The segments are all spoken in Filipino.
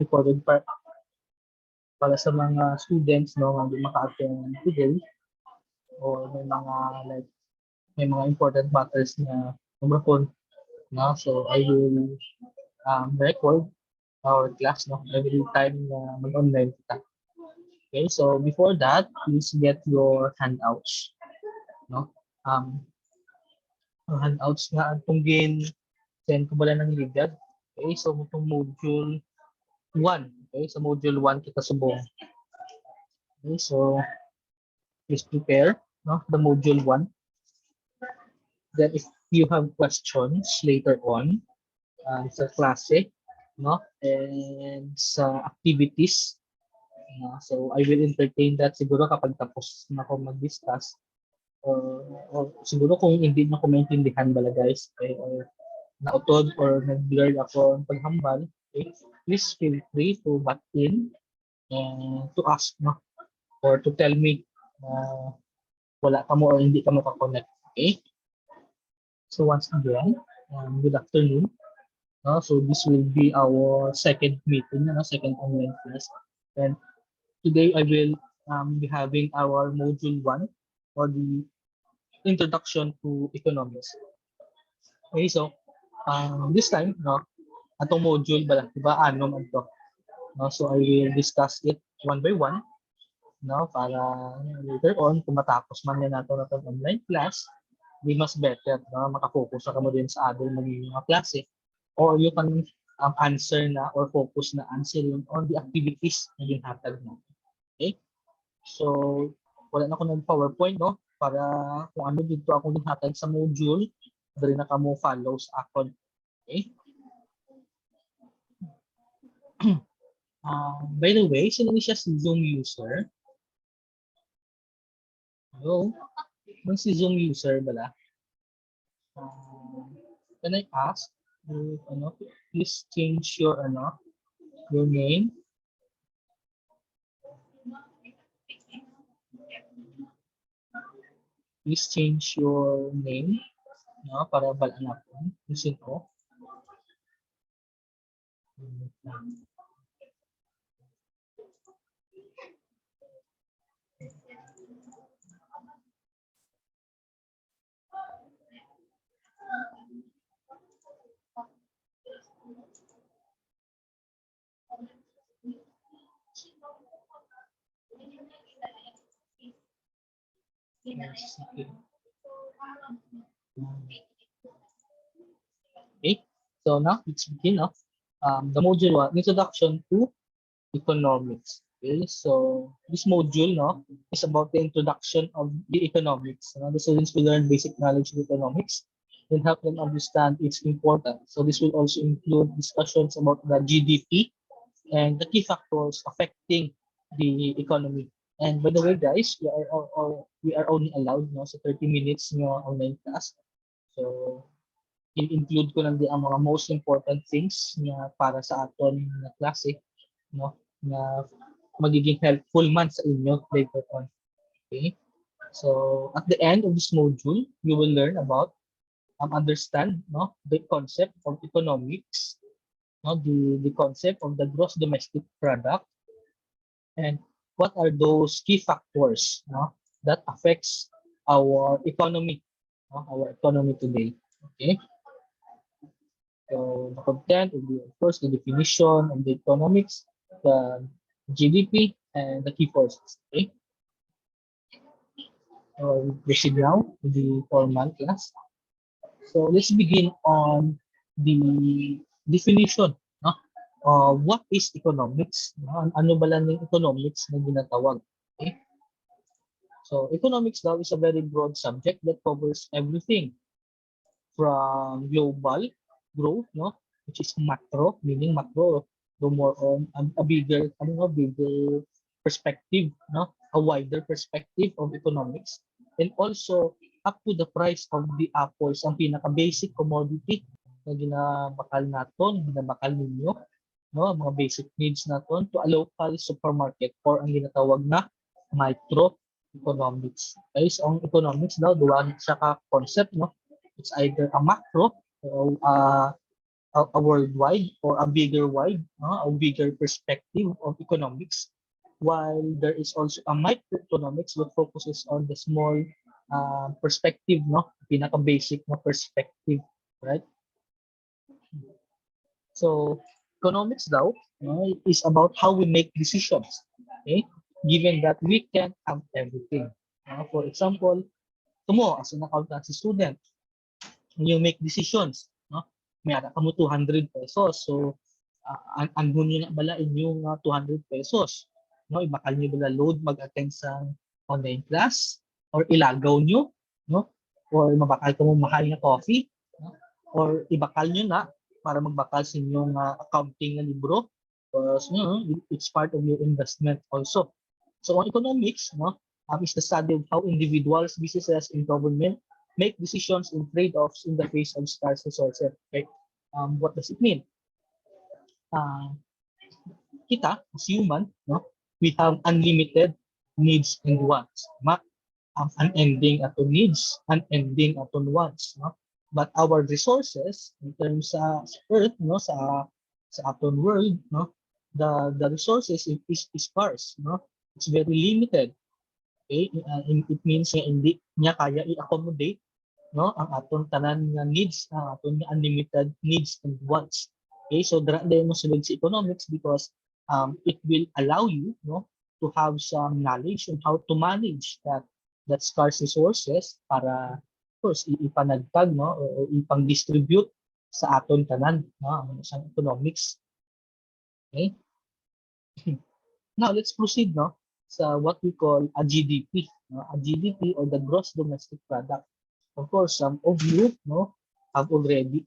recorded part para sa mga students no na hindi maka-attend today or may mga important matters na umrapon no. So I will record our class no every time na mag-online kita. Okay, so before that, please get your handouts no. Um, ang handouts nga atong send ko bala ng ligad. Okay, so itong module 1. Okay, so module 1 kita subong. Okay, so please prepare no the module 1. Then if you have questions later on sa klase no and sa activities no, so I will entertain that siguro kapag tapos na ako mag-discuss or siguro kung hindi na ko maintindihan bala guys okay, or nautod or nag-blur ako ng paghambal okay, please feel free to butt in and to ask no or to tell me wala ka mo or hindi ka mo ka-connect. Okay? So once again, good afternoon. So this will be our second meeting, second online class. And today I will be having our module 1 or the introduction to economics. Okay, so this time, atong module bala, diba, anom ito. So I will discuss it one by one no para later on kung matapos man na nato na online class di mas better no makafocus ka mo din sa other mga klase or you can answer na or focus na answering on the activities na ginhatag mo. Okay, so wala na ko ng PowerPoint no para kung ano dito akong ginhatag sa module dali na kamo follow sa akon. Okay. By the way, sino ni siya si Zoom user? Hello? Kung si Zoom user bala, can I ask if, please change your, your name. Please change your name, no, para balaan natin. Listen ko. Okay, so now let's begin. The module 1, introduction to economics. Okay, so this module is about the introduction of the economics. The students will learn basic knowledge of economics and help them understand its importance. So this will also include discussions about the GDP and the key factors affecting the economy. And by the way, guys, we are only allowed so 30 minutes online class. So i-include ko lang din ang mga most important things na para sa aton na klase na magiging helpful man sa inyo later on. Okay? So at the end of this module, you will learn about understand the concept of economics, the concept of the gross domestic product, and what are those key factors that affects our economy today. Okay. So the content will be, of course, the definition of the economics, the GDP, and the key forces. Okay. So we proceed now to the formal class. So let's begin on the definition. What is economics? Ano ba lang yung economics na ginatawag? Okay. So economics now is a very broad subject that covers everything from global growth, which is macro, meaning macro, go more on a bigger perspective, a wider perspective of economics, and also up to the price of the apples, ang pinaka-basic commodity na ginabakal naton, ginabakal ninyo, mga basic needs naton to a local supermarket or ang ginatawag na microeconomics. Okay, so ang economics daw, duwa siya ka concept, it's either a macro or a worldwide or a bigger perspective of economics, while there is also a microeconomics that focuses on the small perspective, no, pinaka basic na perspective, right? So economics daw, no, is about how we make decisions, okay? Given that we can't have everything. For example, tumo as an accountancy student, you make decisions, no? May ara ka mo 200 pesos. So andun nyo na bala inyong 200 pesos. No, ibakal nyo bala load mag-attend sa online class or ilagaw nyo, no? Or mabakal ka mo mahal na coffee, no? Or ibakal nyo na para magbakal sa inyong accounting na libro. Because it's part of your investment also. So on economics, no, is the study of how individuals, businesses, and government make decisions and trade-offs in the face of scarce resources. Okay? What does it mean? Kita as human, no, we have unlimited needs and wants. Unending ato needs, unending ato wants, no? But our resources in terms sa earth, no, sa aton world, no, the resources is scarce, no? It's very limited. Okay? It means nga hindi niya kaya i-accommodate, no, ang aton tanan nga needs, ang aton nga unlimited needs and wants. Okay, so dara mo sulod sa economics because it will allow you, no, to have some knowledge on how to manage that scarce resources para of course ipanagtag, no, o ipang-distribute sa aton tanan, no, ang isang economics. Okay? Now let's proceed, no, sa what we call a GDP, no, a GDP or the gross domestic product. Of course, some of you, no, have already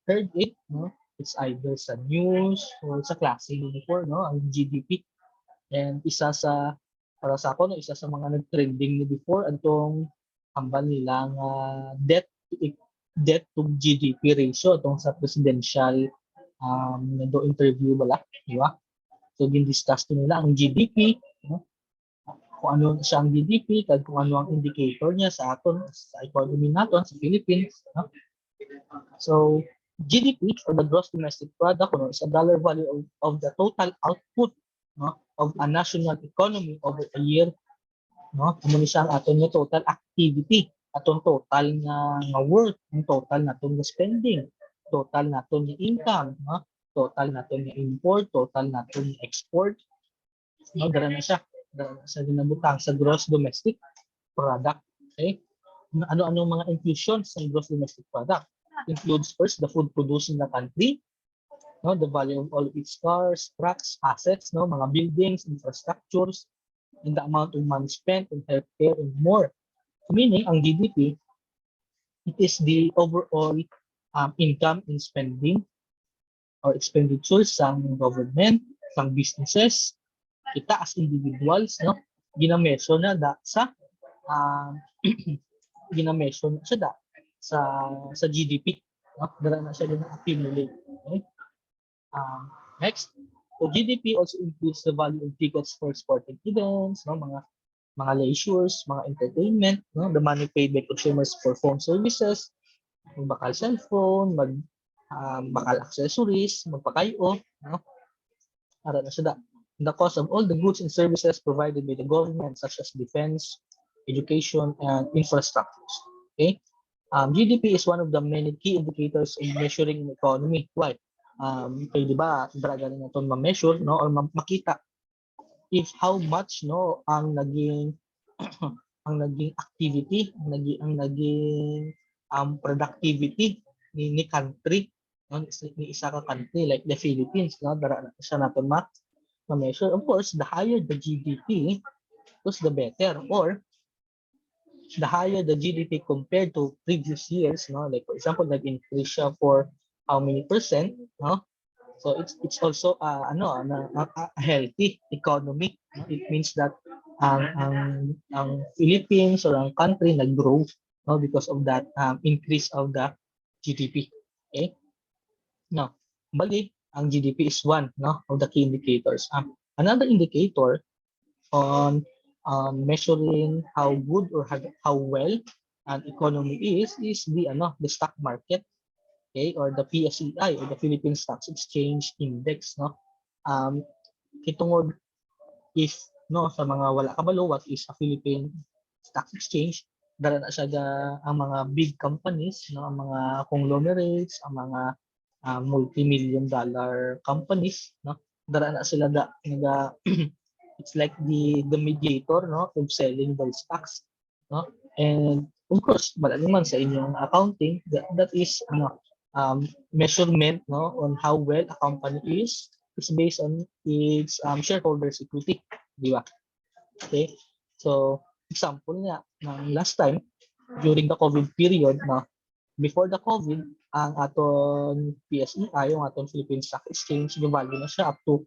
heard it, no. It's either sa news or sa klase before, no, ang GDP. And isa sa para sa ako, no, isa sa mga nag-trending ni before antong hambal nilang debt to GDP ratio atong sa presidential do interview bala, di ba? So gin-discuss nila ang GDP, no? Kung ano siya ang GDP, kung ano ang indicator niya sa aton sa economy naton sa Philippines, no? So GDP or the gross domestic product, no, is a dollar value of the total output, no, of a national economy over a year, no. Amo ni siya ang aton nga total activity, aton total nga work, ang total naton nga spending, total naton nga income, no, total naton nga import, total naton nga export, no, dara na siya sa ginabutang sa gross domestic product. Okay? Ano-anong mga inclusions ng gross domestic product? Includes first the food produced in the country, no, the value of all of its cars, trucks, assets, no, mga buildings, infrastructures, and the amount of money spent in healthcare and more. Meaning, ang GDP, it is the overall income and spending or expenditures ng government, ng businesses, kita as individuals, no, ginameso na sa ginameso na siya sa GDP, no? Dara na siya din accumulate. Okay? Next, so GDP also includes the value of tickets for sporting events, no, mga leisures, mga entertainment, no, the money paid by consumers for phone services, bakal cellphone, bakal accessories, magpakayo, no? Ara na siya the cost of all the goods and services provided by the government such as defense, education, and infrastructures. Okay? GDP is one of the many key indicators in measuring the economy. Why? Kaya di ba, draga na ito ma-measure, no, or makita if how much, no, ang naging ang naging activity, ang naging productivity ni country, no, ni isa ka country like the Philippines, no, dara na siya naton ma-measure. Of course, the higher the GDP, the better, or the higher the GDP compared to previous years, no, like for example, nag-increase siya for how many percent, no? So it's also a healthy economy. No? It means that ang Philippines or ang country nag-grow, no, because of that increase of the GDP. Okay? Now, balik ang GDP is one, no, of the key indicators. Another indicator on measuring how good or how well an economy is the stock market. okay, or the PSEI, or the Philippine Stock Exchange Index, no? Kitungod, if no sa mga wala kabalo what is a Philippine Stock Exchange, dara na siya ang mga big companies, no, ang mga conglomerates, ang mga multi-million dollar companies, no, dara na sila naga it's like the mediator, no, of selling their stocks, no. And of course wala naman sa inyong accounting, that is measurement, no, on how well a company is based on its shareholders equity, di ba? Okay, so example nga ng last time during the COVID period, no, before the COVID, ang aton PSEI, yung aton Philippine Stock Exchange, yung value na siya up to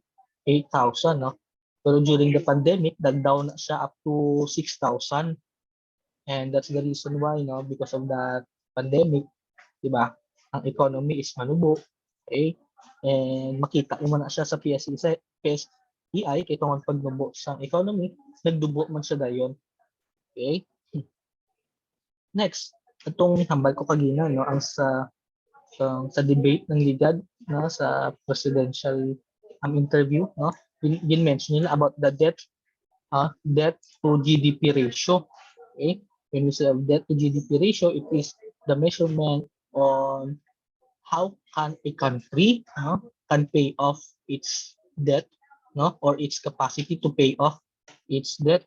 8,000, no? Pero during the pandemic, nag-down na siya up to 6,000. And that's the reason why, no, because of that pandemic, di ba, ang economy is manubo, okay? And makita mo na siya sa PSEI, kay tungod pagnubo sa economy, nagdubo man siya dayon. Okay? Next, itong hambal ko kagina, no, ang sa debate ng Ligad, no, sa presidential interview, no, mention nila about the debt to GDP ratio. Okay? When we say debt to GDP ratio, it is the measurement on how can a country, no, can pay off its debt, no, or its capacity to pay off its debt,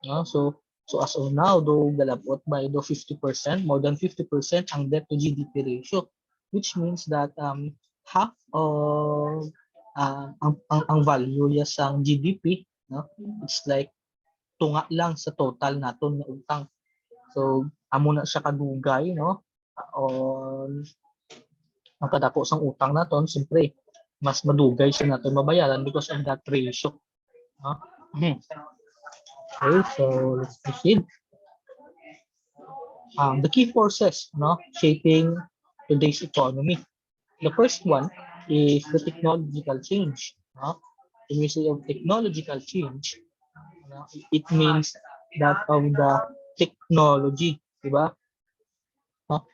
no. So as of now, though galabot by do 50%, more than 50% ang debt to GDP ratio, which means that half of ang value ya sang GDP, no, it's like tunga lang sa total naton na utang. So amo na siya kadugay, no, on ang kadako sang utang naton, siyempre mas madugay siya naton mabayaran because of that ratio, no? Okay, so let's proceed. The key forces, no, shaping today's economy. The first one is the technological change. No? When we say of technological change, no, it means that of the technology, di ba? No?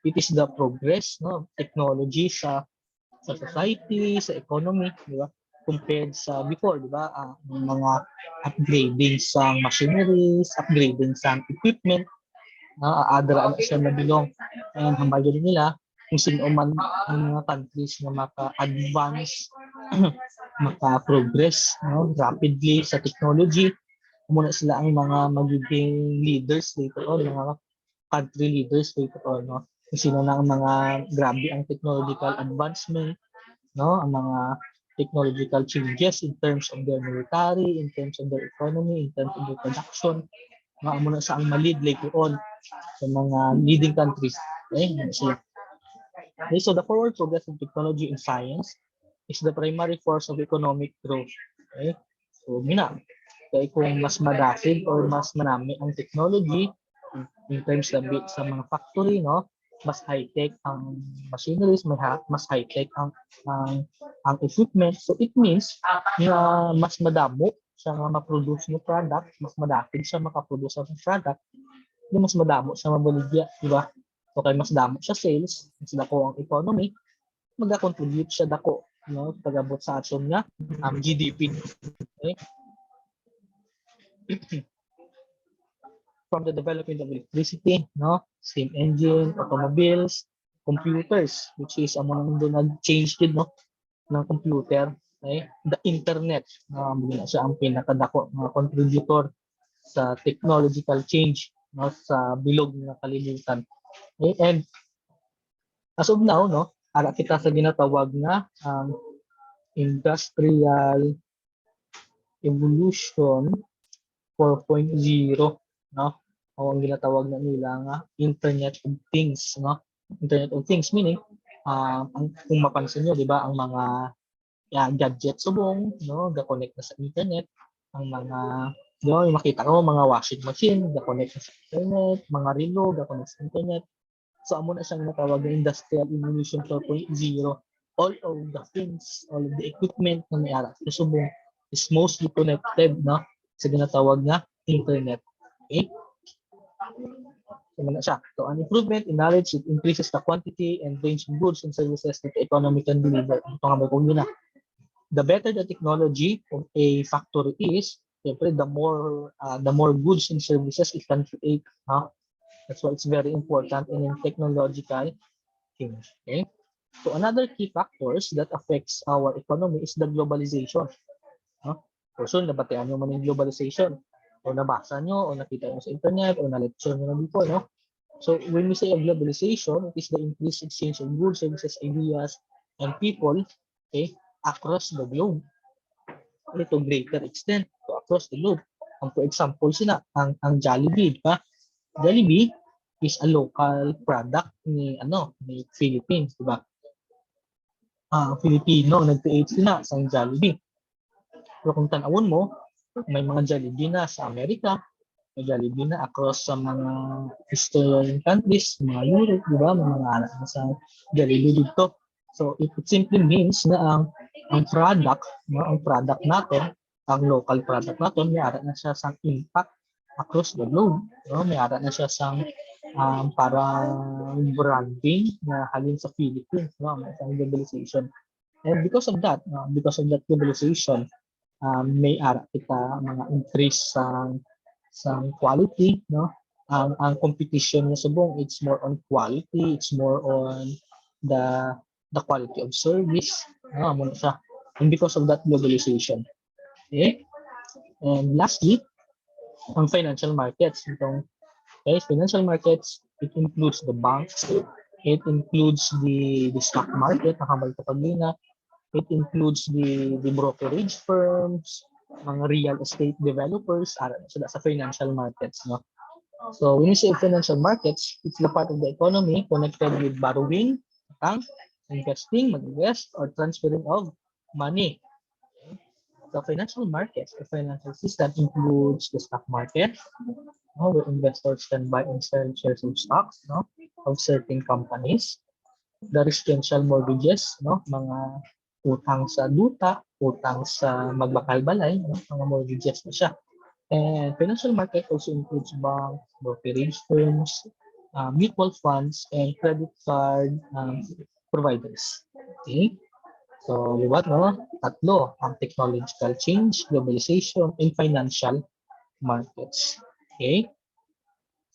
It is the progress, no, technology sa society, sa economy, di ba? Compared sa before, di ba? Mga upgrading sa machineries, upgrading sa equipment, aadra siya na bilong. And hambagan nila kung sino man ang mga countries na maka-advance, maka-progress, no, rapidly sa technology, muna sila ang mga magiging leaders later on, mga country leaders later on, no. Kung sino na ang mga grabe ang technological advancement, no, ang mga technological changes in terms of their military, in terms of their economy, in terms of their production, amo na siya ang malid later on sa mga leading countries. Okay, so the forward progress of technology and science is the primary force of economic growth. Okay, so kaya kung mas madasig or mas manami ang technology in terms of sa mga factory, no, mas high-tech ang machineries, mas high-tech ang equipment. So it means na mas madamo sa nga ma-produce ng product, mas madapig siya makaproduce ng product, yung mas madamo sa mabaligya, di ba? So kay mas damo siya sales, mas dako ang economy, mag-contribute siya dako, no, pag-abot sa action nga GDP. Okay? From the development of electricity, no, steam engine, automobiles, computers, which is among doon nag-change din, no, ng computer. Okay? The internet, siya ang pinakadako mga contributor sa technological change, no, sa bilog na kalibutan. Okay? And as of now, no, ara kita sa ginatawag na industrial evolution 4.0, no, o ang ginatawag na nila nga Internet of Things, no. Internet of Things meaning kung mapansin niyo, di ba, ang mga gadgets subong, no, ga-connect na sa internet, ang mga, no, makita ko mga washing machine ga-connect na sa internet, mga relo ga-connect sa internet. So amo na siyang natawag na Industrial Evolution 4.0. All of the things, all of the equipment na may ara sa subong is mostly connected, no, sa ginatawag na internet. Okay? So an improvement in knowledge, it increases the quantity and range of goods and services that the economy can deliver. Ito nga ba kung yun na. The better the technology of a factory is, syempre, the more goods and services it can create. That's why it's very important in technological change. Okay? So another key factors that affects our economy is the globalization. For sure, nabatian nyo man yung globalization. O nabasa nyo, o nakita nyo sa internet, o na-lecture nyo na before, no? So when we say of globalization, it is the increased exchange of goods, services, ideas, and people, okay, across the globe. To greater extent, across the globe. For example, ang Jollibee, di ba? Jollibee is a local product ni Philippines, di ba? Filipino nag-create sila sa Jollibee. Pero kung tanawon mo, may mga Jollibee na sa Amerika, may Jollibee na across sa mga Eastern countries, mga Europe, di ba? May mga anak na sa Jollibee dito. So it simply means na ang product, ang product natin, ang local product natin, may ara na siya sa impact across the globe. May ara na siya sa parang branding na halin sa Philippines, sa globalization. And because of that globalization, may ara kita mga increase sa quality, ang competition niya subong, it's more on quality, it's more on the quality of service, muna siya. And because of that globalization. Okay? And lastly, ang financial markets. Financial markets, it includes the banks, it includes the stock market, nakabal kapag-lina, it includes the brokerage firms, mga real estate developers, so that's sa financial markets, no? So when you say financial markets, it's the part of the economy connected with borrowing, investing, mag-invest, or transferring of money. The financial markets, the financial system includes the stock market, where investors can buy and sell shares of stocks, of certain companies. The residential mortgages, mga utang sa duta, utang sa magbakal-balay, mga mortgages na siya. And financial market also includes banks, brokerage firms, mutual funds, and credit card providers. Okay? So, liwat, tatlo, ang technological change, globalization, and financial markets. Okay?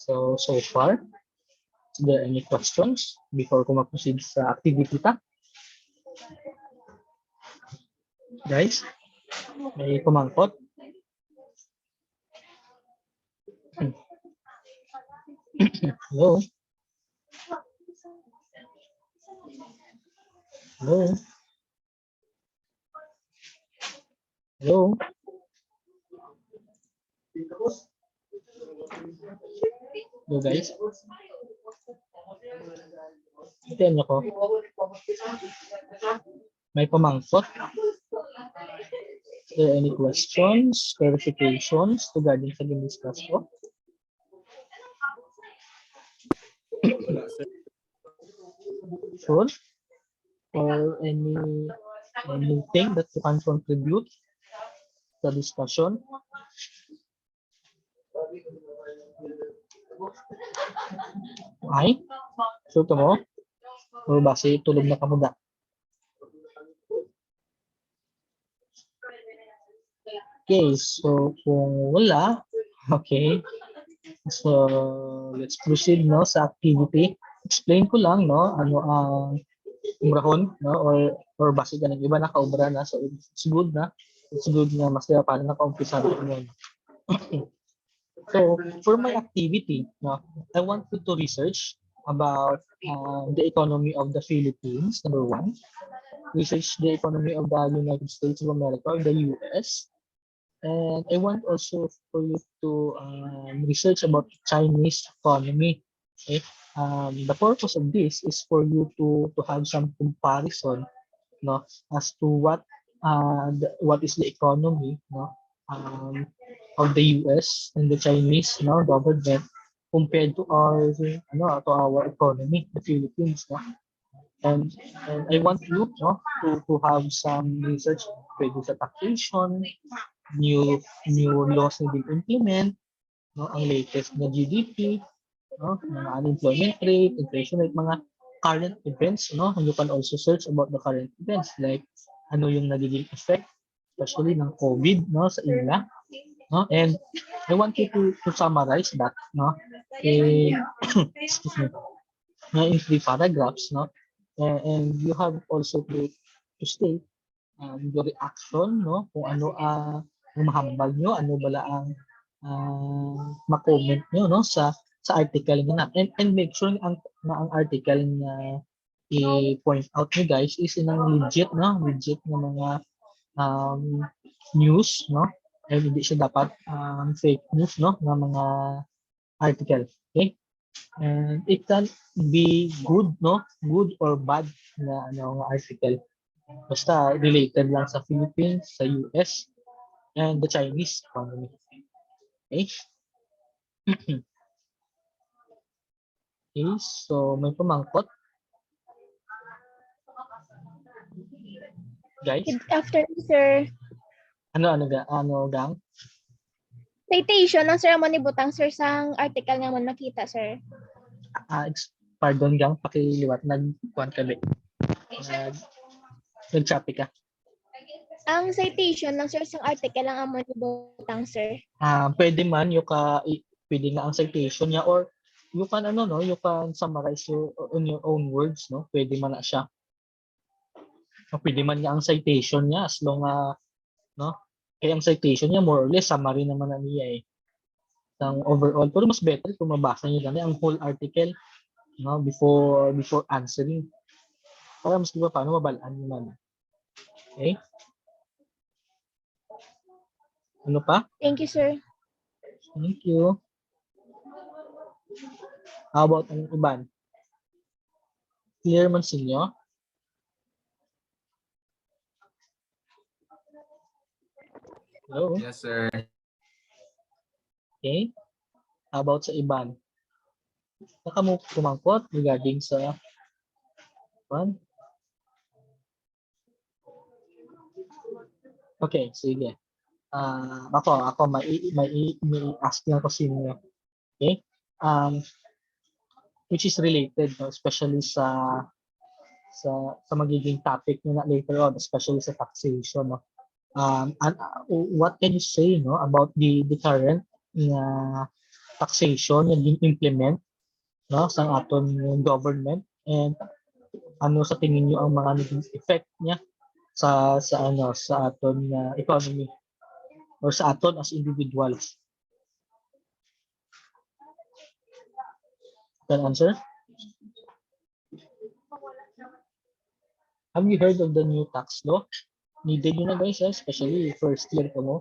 So far, is there any questions before ko mag-proceed sa activity ta? Guys, may kumangkot? Hello? Hello? Hello? Hello, guys? Itiyan niyo ko. May pamangkot? Is there any questions, clarifications regarding sa discuss ko? Sure? Or anything that you can contribute to the discussion? Ay? Sure ka mo? O base tulog na kamuda? Okay, so kung wala, okay. So let's proceed sa activity. Explain ko lang ano ang umrahon or base ganun iba nakaubra na, so it's good na mas kaya paano nakaumpisa mo. So for my activity, I want you to research about the economy of the Philippines, number one. Research the economy of the United States of America or the US. And I want also for you to research about Chinese economy. Okay? The purpose of this is for you to have some comparison, as to what is the economy, of the US and the Chinese, government compared to our economy, the Philippines, And I want you, to have some research pwede sa taxation, new laws na din implement, ang latest na GDP, no? Mga unemployment rate, inflation rate, mga current events, no? You can also search about the current events like ano yung nagiging effect, especially ng COVID, no, sa ila, no? And I want you to summarize that, no? In, excuse me, in 3 paragraphs, no? And you have also to state your reaction, no? Kung ano ang mahambal nyo, ano bala ang ma-comment nyo, no? Sa article na. And make sure na ang article na i-point out nyo guys is inang legit, no? Legit na mga um, news, no? And hindi siya dapat fake news, no? Na mga article. Okay? And it can be good, no? Good or bad na ano nga article. Basta related lang sa Philippines, sa US, and the Chinese economy. Okay? Okay, so may pumangkot, guys. Good afternoon, sir. Ano gang? Citation ng Sir Amon Butang, sir, sa article nga mo nakita, sir. Pardon gang, pakiliwat, nag-kuhan kami. Nag-copy ka. Ang citation ng sir sa article ng Amon Butang, sir. Pwede man, pwede nga ang citation niya or you can you can summarize in your own words, no? Pwede man na siya. Pwede man nga ang citation niya as long no? Kaya ang citation niya more or less summary naman na niya ng overall. Pero mas better kung mabasa niyo lang ang whole article, no? Before answering. Para mas diba paano mabalaan niyo man. Okay? Ano pa? Thank you, sir. Thank you. How about ang iban? Clear man sa inyo? Hello? Yes, sir. Okay. How about sa iban? Saka mo kumangkot regarding sa one? Okay, sige. Ako may ask niya ko sa inyo. Okay? Which is related, no? Especially sa magiging topic nyo na later on, especially sa taxation, no? What can you say, no, about the current taxation na implement, no, sa aton government, and ano sa tingin niyo ang mga naging effect niya sa aton economy or sa aton as individuals? Can answer? Have you heard of the new tax law? Needed yun na guys, especially first year ko mo,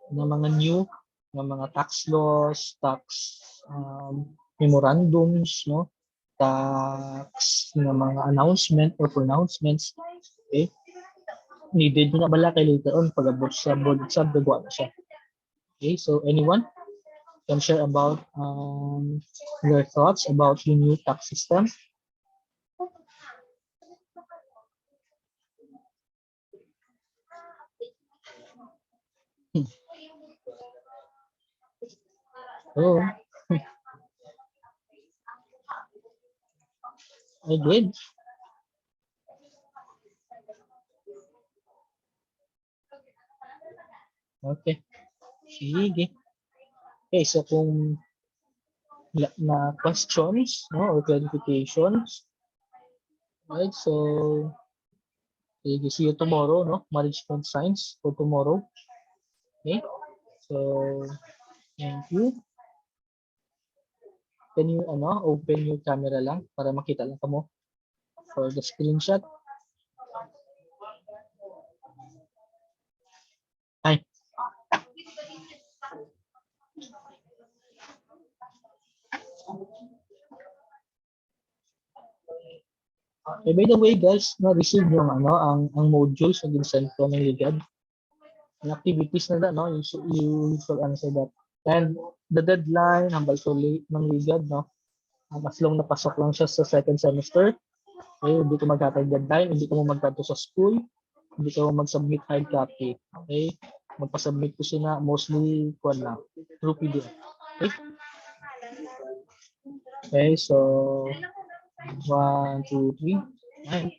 ng mga new mga tax laws, tax memorandums, no? Tax na mga announcement or pronouncements. Okay? Needed yun na bala kay later on pag-abot sa board exam, gagawa na siya. Okay, so anyone can share about your thoughts about the new tax system? Oh, I did. Okay. Sige. Okay, so kung na questions, no, or clarifications, right? So, sige, see you tomorrow, no? Management science for tomorrow. Okay. So, thank you. Can you open your camera lang para makita lang kamo for the screenshot? Ay. By the way guys, na-receive yung ang modules na ginsend ko ng Ligad. Ang activities na no, you should answer that. And the deadline hambal so late ng Ligad, no? Mas long napasok lang siya sa second semester. Okay, hindi ko magkatay deadline, hindi ko magkanto sa school, hindi ko mag-submit hard copy. Okay? Magpa-submit ko siya na mostly kuan lang, through PDF. Okay? Okay, so 1, 2, 3. Ayan.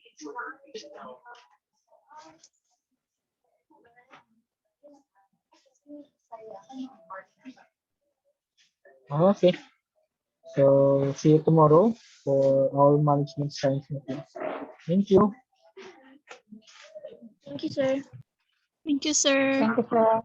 Okay. So see you tomorrow for our management science meeting. Thank you. Thank you, sir. Thank you, sir. Thank you, sir.